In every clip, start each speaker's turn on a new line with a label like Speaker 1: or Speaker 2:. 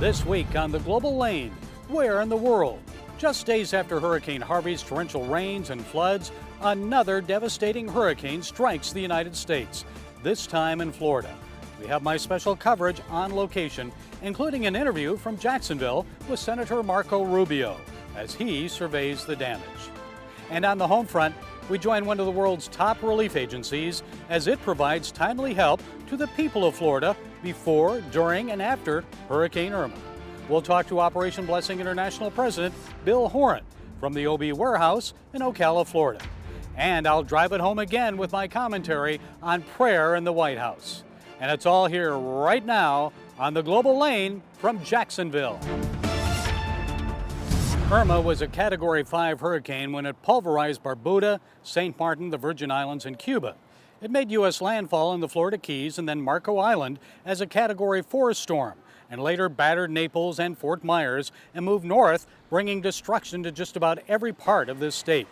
Speaker 1: This week on the Global Lane, where in the world? Just days after Hurricane Harvey's torrential rains and floods, another devastating hurricane strikes the United States, this time in Florida. We have my special coverage on location, including an interview from Jacksonville with Senator Marco Rubio as he surveys the damage. And on the home front, we join one of the world's top relief agencies as it provides timely help to the people of Florida before, during, and after Hurricane Irma. We'll talk to Operation Blessing International President Bill Horan from the OB Warehouse in Ocala, Florida. And I'll drive it home again with my commentary on prayer in the White House. And it's all here right now on the Global Lane from Jacksonville. Irma was a Category 5 hurricane when it pulverized Barbuda, St. Martin, the Virgin Islands, and Cuba. It made U.S. landfall in the Florida Keys and then Marco Island as a Category 4 storm, and later battered Naples and Fort Myers and moved north, bringing destruction to just about every part of this state.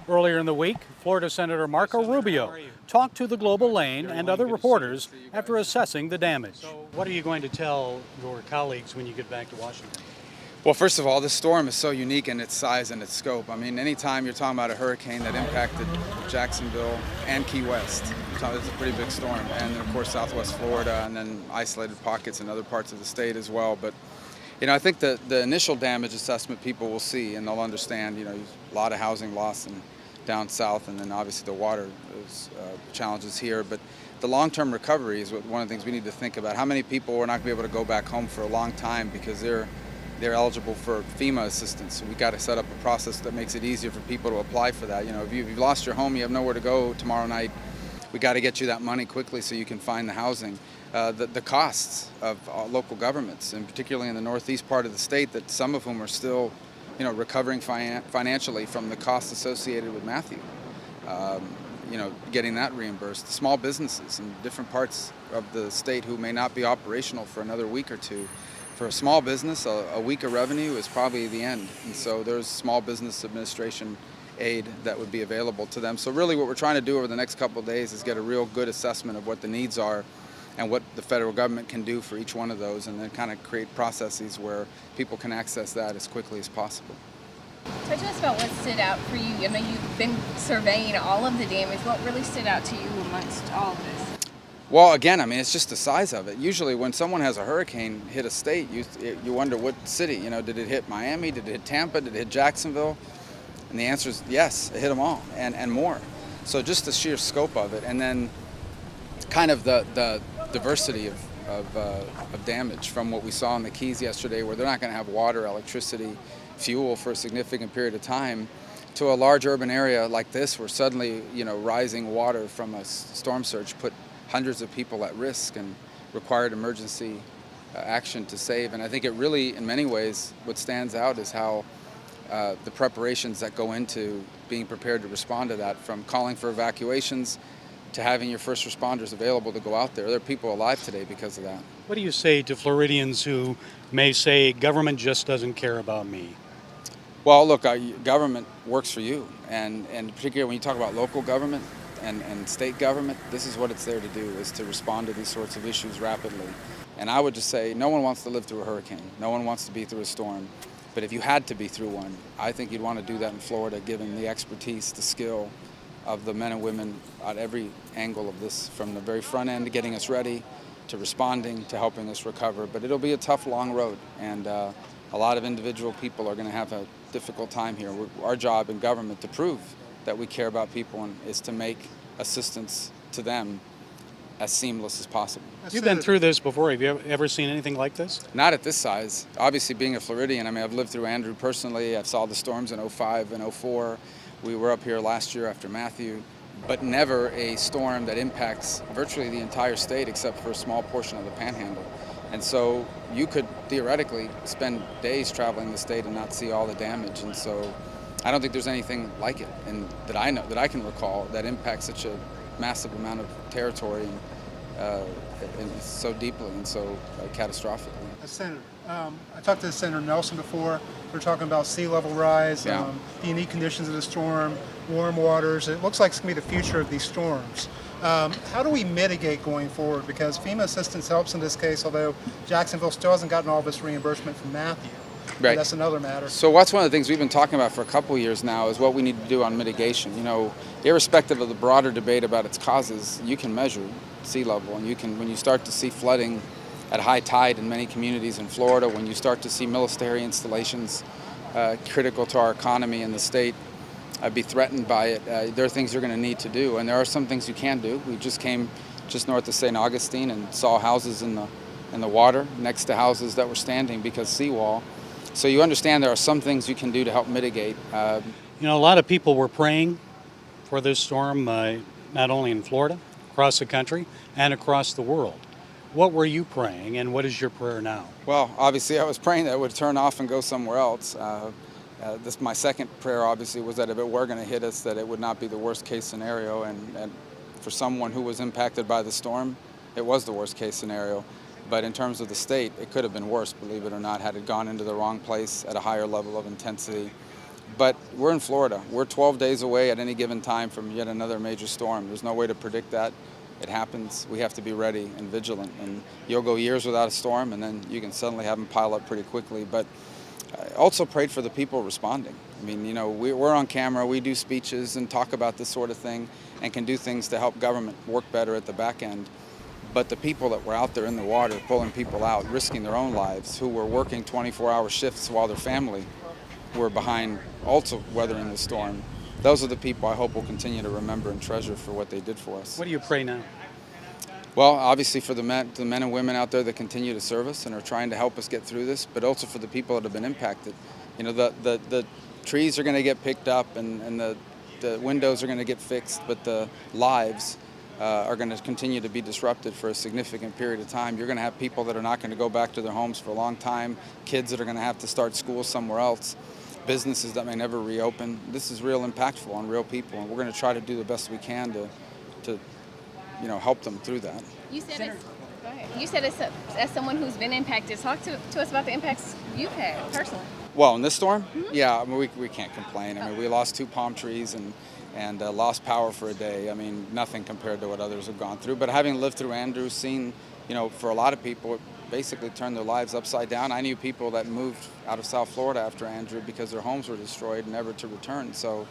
Speaker 1: Earlier in the week, Florida Senator Marco Rubio talked to the Global Lane and other reporters after assessing the damage. So what are you going to tell your colleagues when you get back to Washington?
Speaker 2: Well, first of all, this storm is so unique in its size and its scope. I mean, anytime you're talking about a hurricane that impacted Jacksonville and Key West, it's a pretty big storm. And then, of course, Southwest Florida and then isolated pockets in other parts of the state as well. But, I think the initial damage assessment people will see and they'll understand, a lot of housing loss and down south, and then obviously the water challenges here. But the long-term recovery is one of the things we need to think about. How many people are not going to be able to go back home for a long time because they're eligible for FEMA assistance. So we got to set up a process that makes it easier for people to apply for that. If you've lost your home, you have nowhere to go tomorrow night, we got to get you that money quickly so you can find the housing. The costs of local governments, and particularly in the northeast part of the state, that some of whom are still recovering financially from the costs associated with Matthew. Getting that reimbursed. Small businesses in different parts of the state who may not be operational for another week or two. For a small business, a week of revenue is probably the end. And so there's small business administration aid that would be available to them. So really what we're trying to do over the next couple of days is get a real good assessment of what the needs are and what the federal government can do for each one of those, and then kind of create processes where people can access that as quickly as possible.
Speaker 3: Talk to us about what stood out for you. You've been surveying all of the damage. What really stood out to you amongst all of this?
Speaker 2: Well, again, it's just the size of it. Usually when someone has a hurricane hit a state, you wonder what city. Did it hit Miami? Did it hit Tampa? Did it hit Jacksonville? And the answer is yes, it hit them all and more. So just the sheer scope of it, and then kind of the diversity of damage from what we saw in the Keys yesterday, where they're not going to have water, electricity, fuel for a significant period of time, to a large urban area like this, where suddenly rising water from a storm surge put hundreds of people at risk and required emergency action to save. And I think it really, in many ways, what stands out is how the preparations that go into being prepared to respond to that, from calling for evacuations to having your first responders available to go out there. There are people alive today because of that.
Speaker 1: What do you say to Floridians who may say government just doesn't care about me?
Speaker 2: Well, look, government works for you, and particularly when you talk about local government and state government, this is what it's there to do, is to respond to these sorts of issues rapidly. And I would just say no one wants to live through a hurricane. No one wants to be through a storm. But if you had to be through one, I think you'd want to do that in Florida, given the expertise, the skill of the men and women at every angle of this, from the very front end to getting us ready, to responding, to helping us recover. But it'll be a tough, long road, and a lot of individual people are going to have a difficult time here. Our job in government to prove that we care about people and is to make assistance to them as seamless as possible.
Speaker 1: You've been through this before. Have you ever seen anything like this?
Speaker 2: Not at this size. Obviously, being a Floridian, I've lived through Andrew personally. I saw the storms in 05 and 04. We were up here last year after Matthew, but never a storm that impacts virtually the entire state except for a small portion of the Panhandle. And so you could theoretically spend days traveling the state and not see all the damage. And so I don't think there's anything like it, and that I can recall, that impacts such a massive amount of territory and so deeply and so catastrophically.
Speaker 4: Senator, I talked to Senator Nelson before. We were talking about sea level rise, the unique conditions of the storm, warm waters. It looks like it's going to be the future of these storms. How do we mitigate going forward? Because FEMA assistance helps in this case, although Jacksonville still hasn't gotten all this reimbursement from Matthew.
Speaker 2: Right.
Speaker 4: That's another matter.
Speaker 2: So that's one of the things we've been talking about for a couple of years now is what we need to do on mitigation. You know, irrespective of the broader debate about its causes, you can measure sea level, and you can, when you start to see flooding at high tide in many communities in Florida, when you start to see military installations critical to our economy in the state be threatened by it, there are things you're going to need to do, and there are some things you can do. We just came just north of St. Augustine and saw houses in the water next to houses that were standing because seawall. So you understand there are some things you can do to help mitigate.
Speaker 1: You know, a lot of people were praying for this storm, not only in Florida, across the country, and across the world. What were you praying, and what is your prayer now?
Speaker 2: Well, obviously I was praying that it would turn off and go somewhere else. My second prayer, obviously, was that if it were going to hit us, that it would not be the worst case scenario. And for someone who was impacted by the storm, it was the worst case scenario. But in terms of the state, it could have been worse, believe it or not, had it gone into the wrong place at a higher level of intensity. But we're in Florida. We're 12 days away at any given time from yet another major storm. There's no way to predict that. It happens. We have to be ready and vigilant. And you'll go years without a storm, and then you can suddenly have them pile up pretty quickly. But I also prayed for the people responding. I mean, you know, we're on camera, we do speeches and talk about this sort of thing and can do things to help government work better at the back end. But the people that were out there in the water, pulling people out, risking their own lives, who were working 24-hour shifts while their family were behind also weathering the storm, those are the people I hope we'll continue to remember and treasure for what they did for us.
Speaker 1: What do you pray now?
Speaker 2: Well, obviously for the men and women out there that continue to serve us and are trying to help us get through this, but also for the people that have been impacted. You know, the trees are going to get picked up and the windows are going to get fixed, but the lives are going to continue to be disrupted for a significant period of time. You're going to have people that are not going to go back to their homes for a long time, kids that are going to have to start school somewhere else, businesses that may never reopen. This is real impactful on real people, and we're going to try to do the best we can to help them through that.
Speaker 3: You said as someone who's been impacted, talk to us about the impacts you've had personally.
Speaker 2: Well, in this storm? Yeah, I mean, we can't complain. I mean, we lost 2 palm trees and lost power for a day. I mean, nothing compared to what others have gone through. But having lived through Andrew, seen, for a lot of people, it basically turned their lives upside down. I knew people that moved out of South Florida after Andrew because their homes were destroyed, never to return. So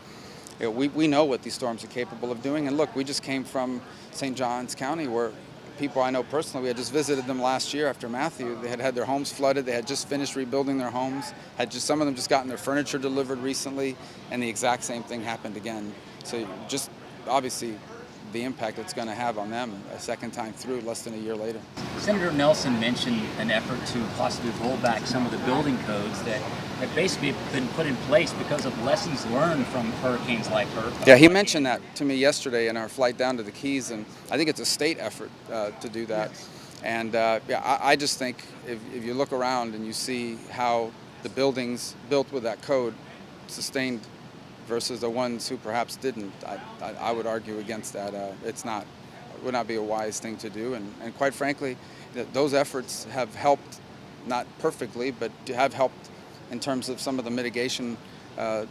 Speaker 2: we know what these storms are capable of doing. And look, we just came from St. Johns County, where people I know personally, we had just visited them last year after Matthew. They had had their homes flooded. They had just finished rebuilding their homes. Some of them just gotten their furniture delivered recently, and the exact same thing happened again. So just obviously the impact it's going to have on them a second time through less than a year later.
Speaker 5: Senator Nelson mentioned an effort to possibly roll back some of the building codes that have basically been put in place because of lessons learned from hurricanes like her.
Speaker 2: Yeah, he mentioned that to me yesterday in our flight down to the Keys, and I think it's a state effort to do that. Yes. And I just think if you look around and you see how the buildings built with that code sustained versus the ones who perhaps didn't, I would argue against that. It would not be a wise thing to do. And quite frankly, those efforts have helped, not perfectly, but have helped in terms of some of the mitigation, the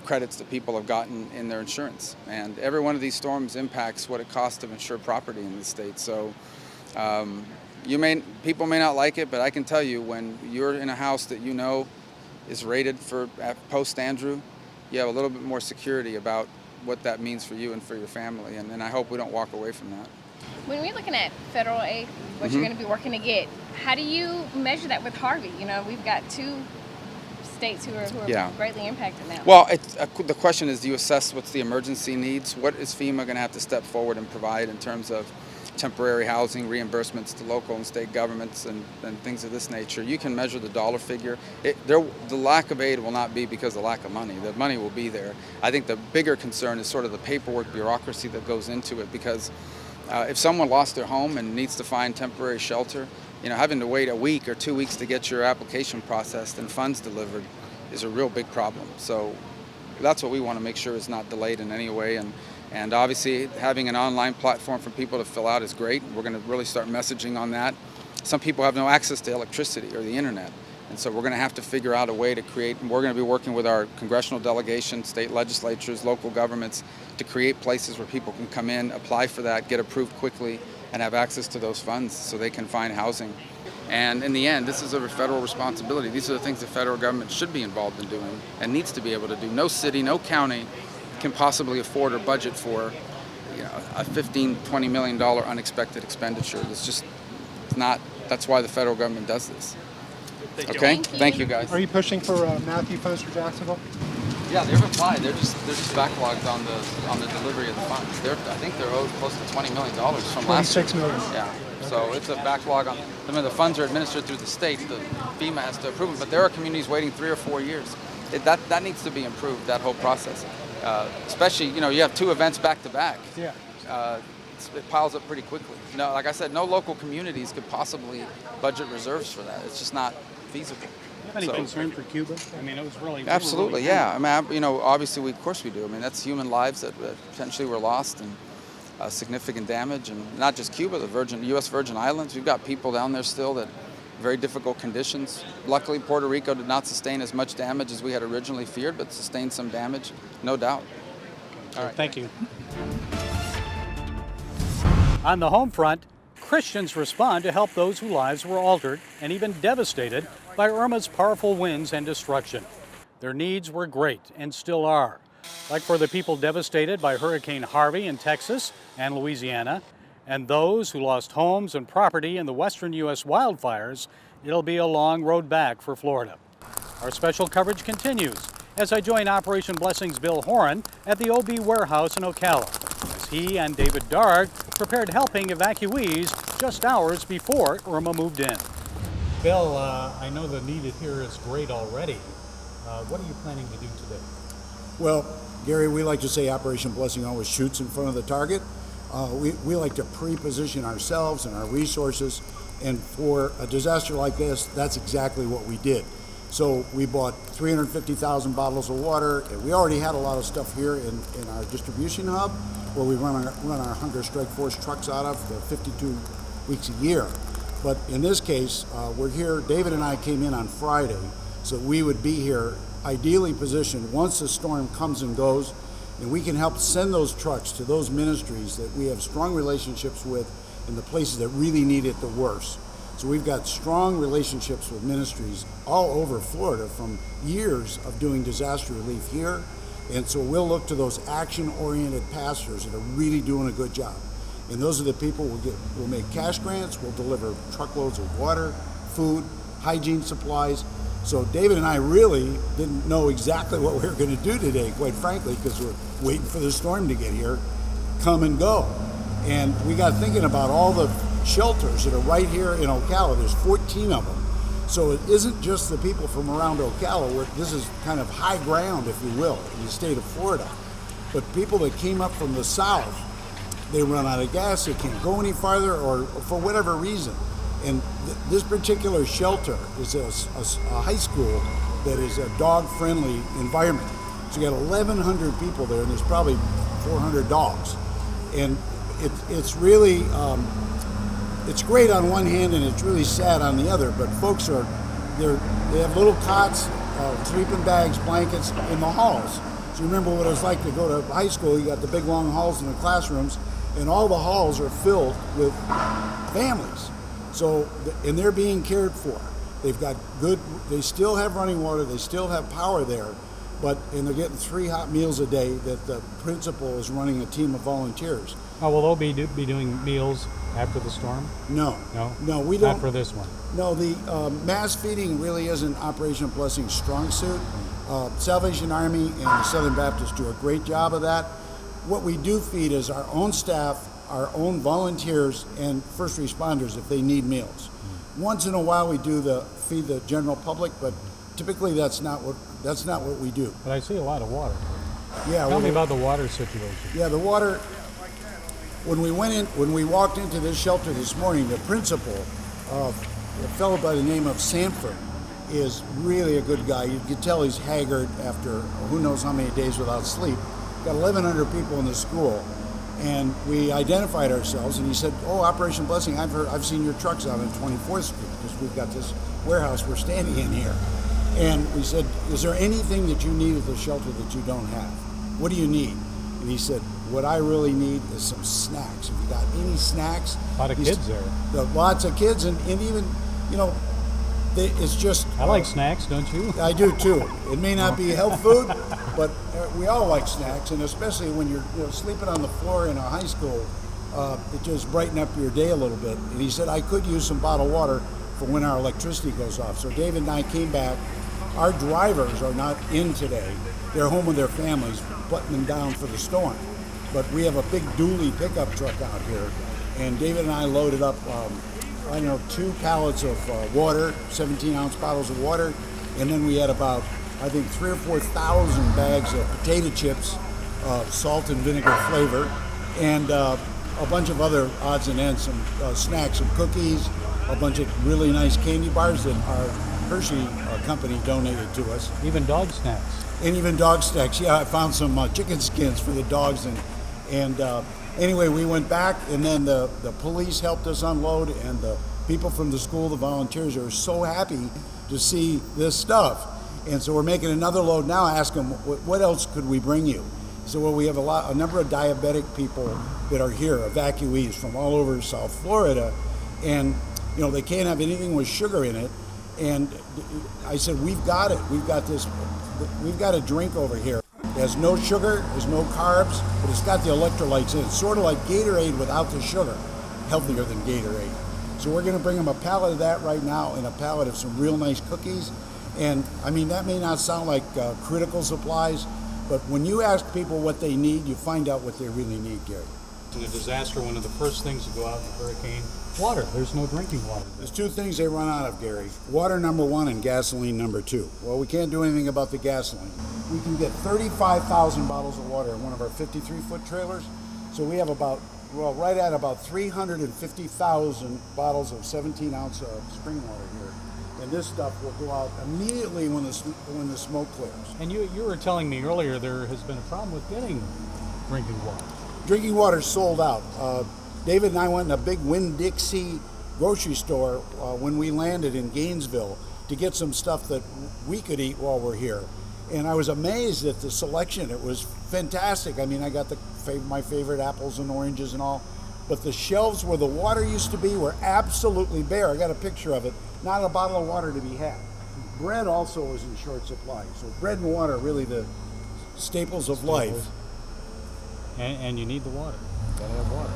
Speaker 2: credits that people have gotten in their insurance. And every one of these storms impacts what it costs to insure property in the state. So people may not like it, but I can tell you, when you're in a house that is rated for post-Andrew, you have a little bit more security about what that means for you and for your family, and I hope we don't walk away from that.
Speaker 3: When we're looking at federal aid, what you're going to be working to get, how do you measure that with Harvey? We've got 2 states who are greatly impacted now.
Speaker 2: Well, the question is, do you assess what's the emergency needs? What is FEMA going to have to step forward and provide in terms of temporary housing, reimbursements to local and state governments, and things of this nature? You can measure the dollar figure. The lack of aid will not be because of lack of money. The money will be there. I think the bigger concern is sort of the paperwork bureaucracy that goes into it, because if someone lost their home and needs to find temporary shelter, having to wait a week or 2 weeks to get your application processed and funds delivered is a real big problem. So that's what we want to make sure is not delayed in any way. And obviously, having an online platform for people to fill out is great. We're going to really start messaging on that. Some people have no access to electricity or the internet. And so we're going to have to figure out a way to create, and we're going to be working with our congressional delegation, state legislatures, local governments, to create places where people can come in, apply for that, get approved quickly, and have access to those funds so they can find housing. And in the end, this is a federal responsibility. These are the things the federal government should be involved in doing and needs to be able to do. No city, no county can possibly afford or budget for a $15, $20 million unexpected expenditure. It's just not, that's why the federal government does this. Okay, thank you guys.
Speaker 4: Are you pushing for Matthew funds for Jacksonville?
Speaker 2: Yeah, they've applied. They're just backlogged on the delivery of the funds. I think they're owed close to $20 million from last year.
Speaker 4: $26 million.
Speaker 2: Yeah. So it's a backlog on. I mean, the funds are administered through the state. The FEMA has to approve them, but there are communities waiting 3 or 4 years. That needs to be improved. That whole process, especially you have 2 events back to back.
Speaker 4: Yeah.
Speaker 2: It piles up pretty quickly. No, like I said, no local communities could possibly budget reserves for that. It's just not feasible.
Speaker 1: Any concern for Cuba? I mean, it was really
Speaker 2: absolutely,
Speaker 1: really
Speaker 2: yeah. I mean, obviously, of course we do. I mean, that's human lives that potentially were lost and significant damage, and not just Cuba, the U.S. Virgin Islands. We've got people down there still that very difficult conditions. Luckily, Puerto Rico did not sustain as much damage as we had originally feared, but sustained some damage, no doubt.
Speaker 1: All right, thank you. On the home front, Christians respond to help those whose lives were altered and even devastated by Irma's powerful winds and destruction. Their needs were great and still are. Like for the people devastated by Hurricane Harvey in Texas and Louisiana, and those who lost homes and property in the western U.S. wildfires, it'll be a long road back for Florida. Our special coverage continues as I join Operation Blessing's Bill Horan at the OB warehouse in Ocala, as he and David Darg prepared helping evacuees just hours before Irma moved in. Bill, I know the need here is great already. What are you planning to do today?
Speaker 6: Well, Gary, we like to say Operation Blessing always shoots in front of the target. We like to pre-position ourselves and our resources, and for a disaster like this, that's exactly what we did. So we bought 350,000 bottles of water, and we already had a lot of stuff here in our distribution hub, where we run our Hunger Strike Force trucks out of for 52 weeks a year. But in this case, we're here, David and I came in on Friday, so we would be here ideally positioned once the storm comes and goes, and we can help send those trucks to those ministries that we have strong relationships with in the places that really need it the worst. So we've got strong relationships with ministries all over Florida from years of doing disaster relief here. And so we'll look to those action-oriented pastors that are really doing a good job. And those are the people we'll make cash grants, we'll deliver truckloads of water, food, hygiene supplies. So David and I really didn't know exactly what we were going to do today, quite frankly, because we're waiting for the storm to get here, come and go. And we got thinking about all the shelters that are right here in Ocala. There's 14 of them. So it isn't just the people from around Ocala. This is kind of high ground, if you will, in the state of Florida. But people that came up from the south, they run out of gas, they can't go any farther, or for whatever reason. And this particular shelter is a high school that is a dog-friendly environment. So you got 1,100 people there, and there's probably 400 dogs. And it's really, it's great on one hand, and it's really sad on the other. But folks they have little cots, sleeping bags, blankets in the halls. So you remember what it was like to go to high school. You got the big long halls in the classrooms, and all the halls are filled with families. So, and they're being cared for. They've got they still have running water, they still have power there, and they're getting 3 hot meals a day that the principal is running a team of volunteers.
Speaker 1: Oh, will OB be doing meals after the storm?
Speaker 6: No, we don't.
Speaker 1: Not for this one.
Speaker 6: No, the mass feeding really isn't Operation Blessing's strong suit. Salvation Army and the Southern Baptists do a great job of that. What we do feed is our own staff, our own volunteers, and first responders if they need meals. Once in a while we do feed the general public, but typically that's not what we do.
Speaker 1: But I see a lot of water.
Speaker 6: Yeah.
Speaker 1: Tell me about the water situation.
Speaker 6: Yeah, the water. When we walked into this shelter this morning, the principal, a fellow by the name of Sanford, is really a good guy. You can tell he's haggard after who knows how many days without sleep. Got 1,100 people in the school, and we identified ourselves, and he said, "Oh, Operation Blessing, I've seen your trucks out on 24th Street because we've got this warehouse we're standing in here. And we said, is there anything that you need at the shelter that you don't have? What do you need? And he said, what I really need is some snacks. If you got any snacks.
Speaker 1: A lot of kids there.
Speaker 6: Lots of kids, and even, you know, it's just.
Speaker 1: I like snacks, don't you?
Speaker 6: I do too. It may not be health food, but we all like snacks, and especially when you're sleeping on the floor in a high school, it just brighten up your day a little bit. And he said, I could use some bottled water for when our electricity goes off. So David and I came back. Our drivers are not in today. They're home with their families, buttoning down for the storm. But we have a big dually pickup truck out here, and David and I loaded up, 2 pallets of water, 17-ounce bottles of water, and then we had about, I think, 3,000 or 4,000 bags of potato chips, salt and vinegar flavor, and a bunch of other odds and ends, some snacks, some cookies, a bunch of really nice candy bars that our Hershey company donated to us.
Speaker 1: Even dog snacks.
Speaker 6: And even dog snacks. Yeah, I found some chicken skins for the dogs. And anyway, we went back, and then the police helped us unload, and the people from the school, the volunteers, are so happy to see this stuff. And so we're making another load now. I asked them, what else could we bring you? So well, we have a number of diabetic people that are here, evacuees from all over South Florida, and they can't have anything with sugar in it. And I said, we've got it. We've got this. We've got a drink over here. It has no sugar, there's no carbs, but it's got the electrolytes in it. It's sort of like Gatorade without the sugar, healthier than Gatorade. So we're going to bring them a pallet of that right now and a pallet of some real nice cookies. And I mean, that may not sound like critical supplies, but when you ask people what they need, you find out what they really need, Gary.
Speaker 1: In a disaster, one of the first things to go out in a hurricane, water. There's no drinking water.
Speaker 6: There's 2 things they run out of, Gary. Water number 1 and gasoline number 2. Well, we can't do anything about the gasoline. We can get 35,000 bottles of water in one of our 53-foot trailers. So we have right at about 350,000 bottles of 17-ounce spring water here. And this stuff will go out immediately when the smoke clears.
Speaker 1: And you were telling me earlier there has been a problem with getting drinking water.
Speaker 6: Drinking water sold out. David and I went in a big Winn-Dixie grocery store when we landed in Gainesville to get some stuff that we could eat while we're here. And I was amazed at the selection. It was fantastic. I mean, I got my favorite apples and oranges and all, but the shelves where the water used to be were absolutely bare. I got a picture of it. Not a bottle of water to be had. Bread also was in short supply. So bread and water are really the staples of life.
Speaker 1: And you need the water. You gotta have water.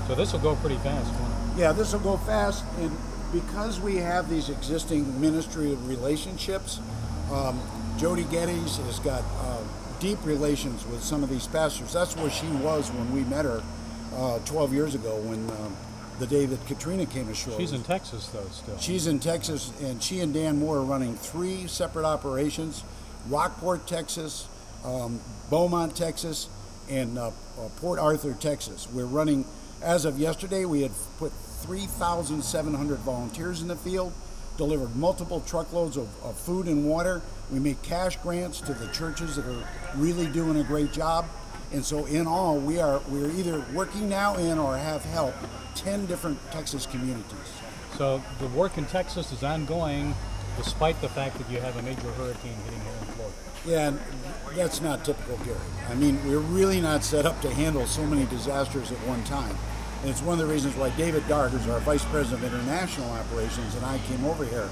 Speaker 1: So this will go pretty fast, won't it?
Speaker 6: Yeah, this will go fast, and because we have these existing ministry relationships, Jody Geddes has got deep relations with some of these pastors. That's where she was when we met her 12 years ago, when the day that Katrina came ashore.
Speaker 1: She's in Texas, though, still.
Speaker 6: She's in Texas, and she and Dan Moore are running 3 separate operations: Rockport, Texas, Beaumont, Texas, and Port Arthur, Texas. We're running, as of yesterday, we had put 3,700 volunteers in the field, delivered multiple truckloads of food and water. We make cash grants to the churches that are really doing a great job. And so in all, we're either working now in or have helped 10 different Texas communities.
Speaker 1: So the work in Texas is ongoing despite the fact that you have a major hurricane hitting here in Florida.
Speaker 6: Yeah, and that's not typical, Gary. I mean, we're really not set up to handle so many disasters at one time. And it's one of the reasons why David Dart, who's our Vice President of International Operations, and I came over here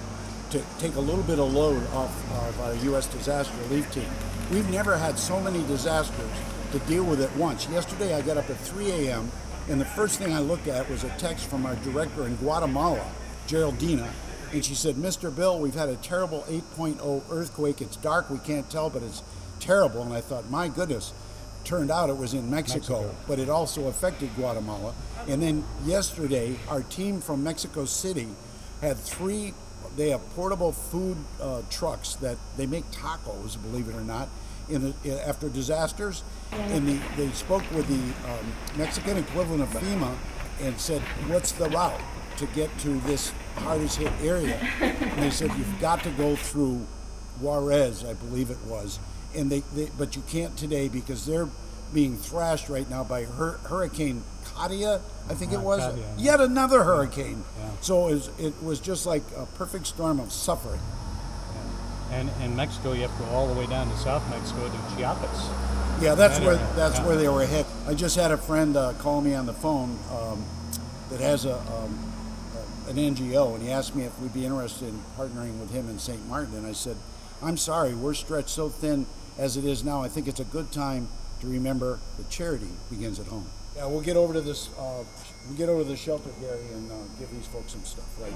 Speaker 6: to take a little bit of load off of our U.S. disaster relief team. We've never had so many disasters to deal with at once. Yesterday I got up at 3 a.m. and the first thing I looked at was a text from our director in Guatemala, Geraldina, and she said, Mr. Bill, we've had a terrible 8.0 earthquake. It's dark, we can't tell, but it's terrible. And I thought, my goodness. Turned out it was in Mexico, but it also affected Guatemala. And then yesterday, our team from Mexico City had 3, they have portable food trucks that they make tacos, believe it or not, after disasters. And they spoke with the Mexican equivalent of FEMA and said, what's the route to get to this hardest hit area? And they said, you've got to go through Juarez, I believe it was. And but you can't today because they're being thrashed right now by Hurricane Katia, I think it was.
Speaker 1: Katia.
Speaker 6: Yet another hurricane.
Speaker 1: Yeah.
Speaker 6: So it was just like a perfect storm of suffering.
Speaker 1: And in Mexico, you have to go all the way down to South Mexico to Chiapas.
Speaker 6: Yeah, that's where they were hit. I just had a friend call me on the phone that has an NGO, and he asked me if we'd be interested in partnering with him in St. Martin, and I said, I'm sorry, we're stretched so thin as it is now. I think it's a good time to remember that charity begins at home. Yeah, we'll get over to this. We'll get over to the shelter, Gary, and give these folks some stuff. Right.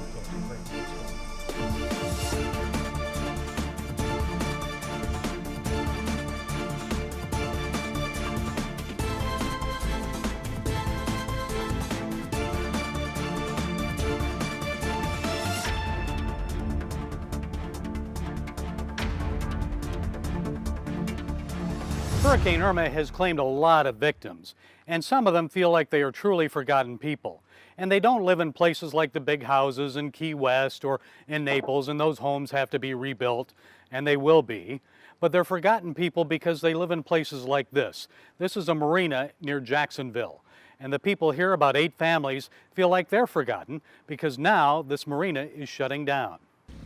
Speaker 1: Hurricane Irma has claimed a lot of victims, and some of them feel like they are truly forgotten people. And they don't live in places like the big houses in Key West or in Naples, and those homes have to be rebuilt, and they will be. But they're forgotten people because they live in places like this. This is a marina near Jacksonville. And the people here, about 8 families, feel like they're forgotten because now this marina is shutting down.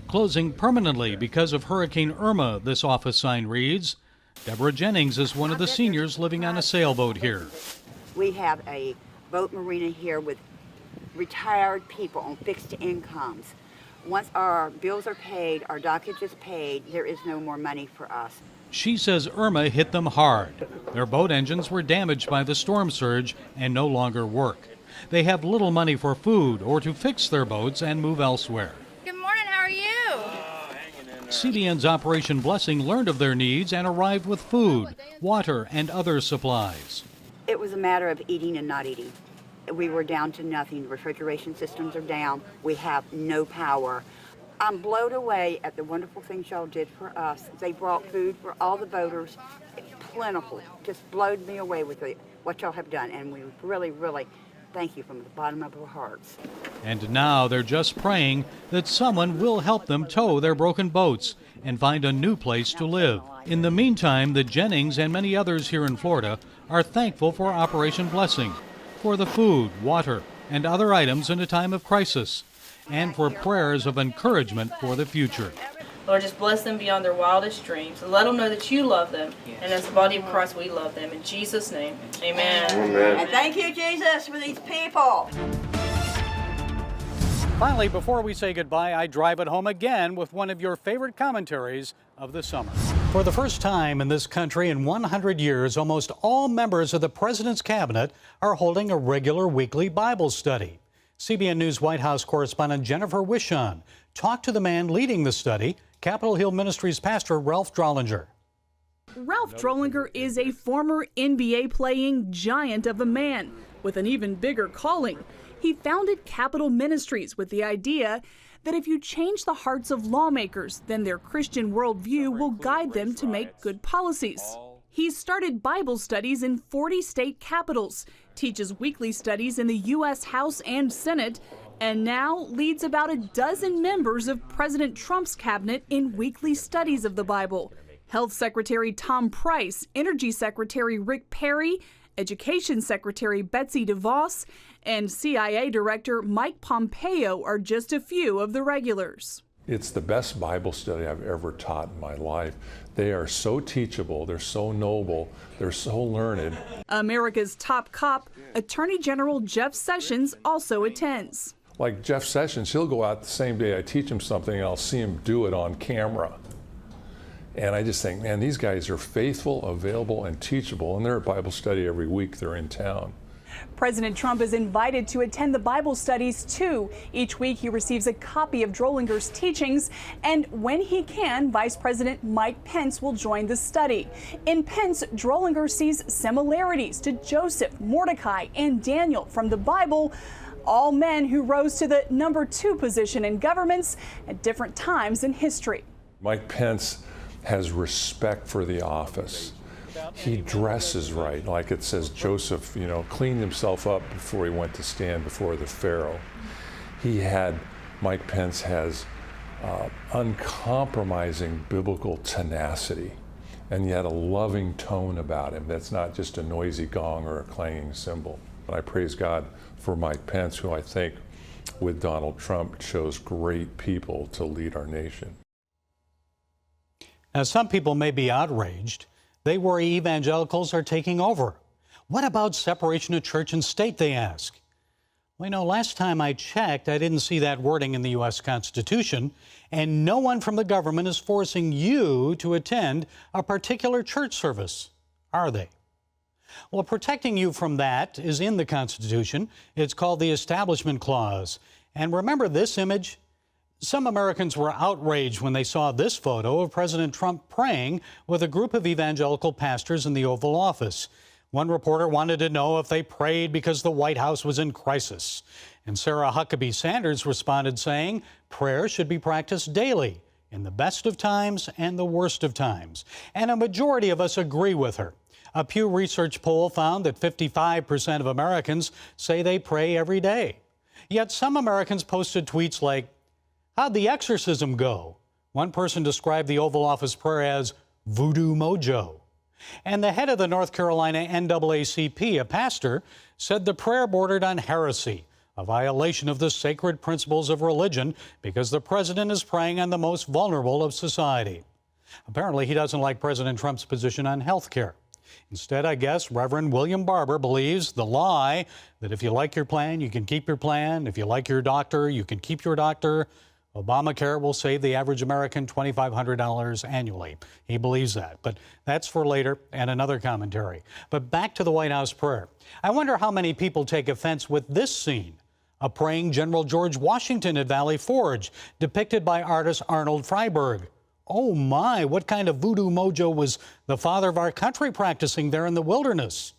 Speaker 1: Closing permanently because of Hurricane Irma, this office sign reads. Deborah Jennings is one of the seniors living on a sailboat here.
Speaker 7: We have a boat marina here with retired people on fixed incomes. Once our bills are paid, our dockage is paid, there is no more money for us.
Speaker 1: She says Irma hit them hard. Their boat engines were damaged by the storm surge and no longer work. They have little money for food or to fix their boats and move elsewhere.
Speaker 3: Good morning, how are you?
Speaker 1: CBN's Operation Blessing learned of their needs and arrived with food, water, and other supplies.
Speaker 7: It was a matter of eating and not eating. We were down to nothing. The refrigeration systems are down. We have no power. I'm blown away at the wonderful things y'all did for us. They brought food for all the boaters, plentiful. Just blowed me away with what y'all have done, and we really, really thank you from the bottom of our hearts.
Speaker 1: And now they're just praying that someone will help them tow their broken boats and find a new place to live. In the meantime, the Jennings and many others here in Florida are thankful for Operation Blessing, for the food, water, and other items in a time of crisis, and for prayers of encouragement for the future.
Speaker 8: Lord, just bless them beyond their wildest dreams and let them know that you love them. And as the body of Christ, we love them. In Jesus' name, amen.
Speaker 7: Amen. And thank you, Jesus, for these people.
Speaker 1: Finally, before we say goodbye, I drive it home again with one of your favorite commentaries of the summer. For the first time in this country in 100 years, almost all members of the President's cabinet are holding a regular weekly Bible study. CBN News White House correspondent Jennifer Wishon talked to the man leading the study, Capitol Hill Ministries pastor Ralph Drollinger.
Speaker 9: Ralph Drollinger is a former NBA-playing giant of a man with an even bigger calling. He founded Capitol Ministries with the idea that if you change the hearts of lawmakers, then their Christian worldview will guide them to make good policies. He's started Bible studies in 40 state capitals, teaches weekly studies in the U.S. House and Senate, and now leads about a dozen members of President Trump's cabinet in weekly studies of the Bible. Health Secretary Tom Price, Energy Secretary Rick Perry, Education Secretary Betsy DeVos, and CIA Director Mike Pompeo are just a few of the regulars.
Speaker 10: It's the best Bible study I've ever taught in my life. They are so teachable, they're so noble, they're so learned.
Speaker 9: America's top cop, Attorney General Jeff Sessions, also attends.
Speaker 10: Like Jeff Sessions, he'll go out the same day I teach him something and I'll see him do it on camera. And I just think, man, these guys are faithful, available, and teachable, and they're at Bible study every week they're in town.
Speaker 9: President Trump is invited to attend the Bible studies too. Each week he receives a copy of Drollinger's teachings, and when he can, Vice President Mike Pence will join the study. In Pence, Drollinger sees similarities to Joseph, Mordecai, and Daniel from the Bible, all men who rose to the number 2 position in governments at different times in history.
Speaker 10: Mike Pence has respect for the office. He dresses right, like it says Joseph, cleaned himself up before he went to stand before the Pharaoh. Mike Pence has uncompromising biblical tenacity, and yet a loving tone about him that's not just a noisy gong or a clanging cymbal. And I praise God for Mike Pence, who I think, with Donald Trump, chose great people to lead our nation.
Speaker 1: Now, some people may be outraged. They worry evangelicals are taking over. What about separation of church and state, they ask? Well, you know, last time I checked, I didn't see that wording in the U.S. Constitution, and no one from the government is forcing you to attend a particular church service, are they? Well, protecting you from that is in the Constitution. It's called the Establishment Clause. And remember this image? Some Americans were outraged when they saw this photo of President Trump praying with a group of evangelical pastors in the Oval Office. One reporter wanted to know if they prayed because the White House was in crisis. And Sarah Huckabee Sanders responded saying prayer should be practiced daily, in the best of times and the worst of times. And a majority of us agree with her. A Pew Research poll found that 55% of Americans say they pray every day. Yet some Americans posted tweets like, "How'd the exorcism go?" One person described the Oval Office prayer as voodoo mojo. And the head of the North Carolina NAACP, a pastor, said the prayer bordered on heresy, a violation of the sacred principles of religion, because the president is praying on the most vulnerable of society. Apparently, he doesn't like President Trump's position on health care. Instead, I guess, Reverend William Barber believes the lie that if you like your plan, you can keep your plan. If you like your doctor, you can keep your doctor. Obamacare will save the average American $2,500 annually. He believes that, but that's for later and another commentary. But back to the White House prayer. I wonder how many people take offense with this scene, a praying General George Washington at Valley Forge, depicted by artist Arnold Freiberg. Oh my, what kind of voodoo mojo was the father of our country practicing there in the wilderness?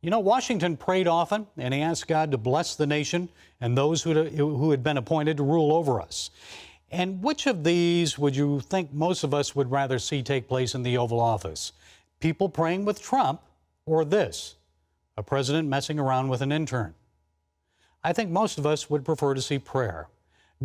Speaker 1: You know, Washington prayed often, and he asked God to bless the nation and those who had been appointed to rule over us. And which of these would you think most of us would rather see take place in the Oval Office? People praying with Trump, or this, a president messing around with an intern? I think most of us would prefer to see prayer.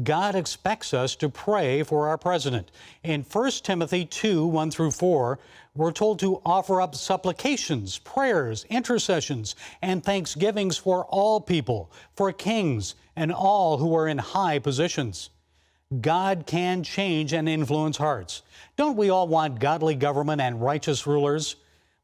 Speaker 1: God expects us to pray for our president. In 1 Timothy 2, 1 through 4, we're told to offer up supplications, prayers, intercessions, and thanksgivings for all people, for kings, and all who are in high positions. God can change and influence hearts. Don't we all want godly government and righteous rulers?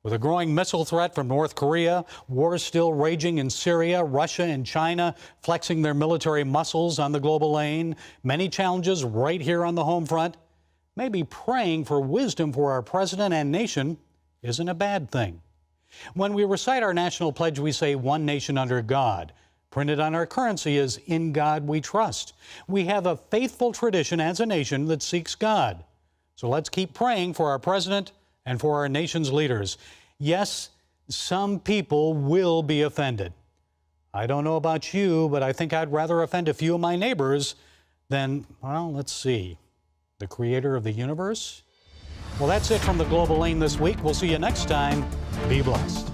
Speaker 1: With a growing missile threat from North Korea, wars still raging in Syria, Russia, and China flexing their military muscles on the global lane, many challenges right here on the home front, maybe praying for wisdom for our president and nation isn't a bad thing. When we recite our national pledge, we say, "One nation under God." Printed on our currency is, "In God we trust." We have a faithful tradition as a nation that seeks God. So let's keep praying for our president and for our nation's leaders. Yes, some people will be offended. I don't know about you, but I think I'd rather offend a few of my neighbors than, well, let's see, the creator of the universe? Well, that's it from the Global Lane this week. We'll see you next time. Be blessed.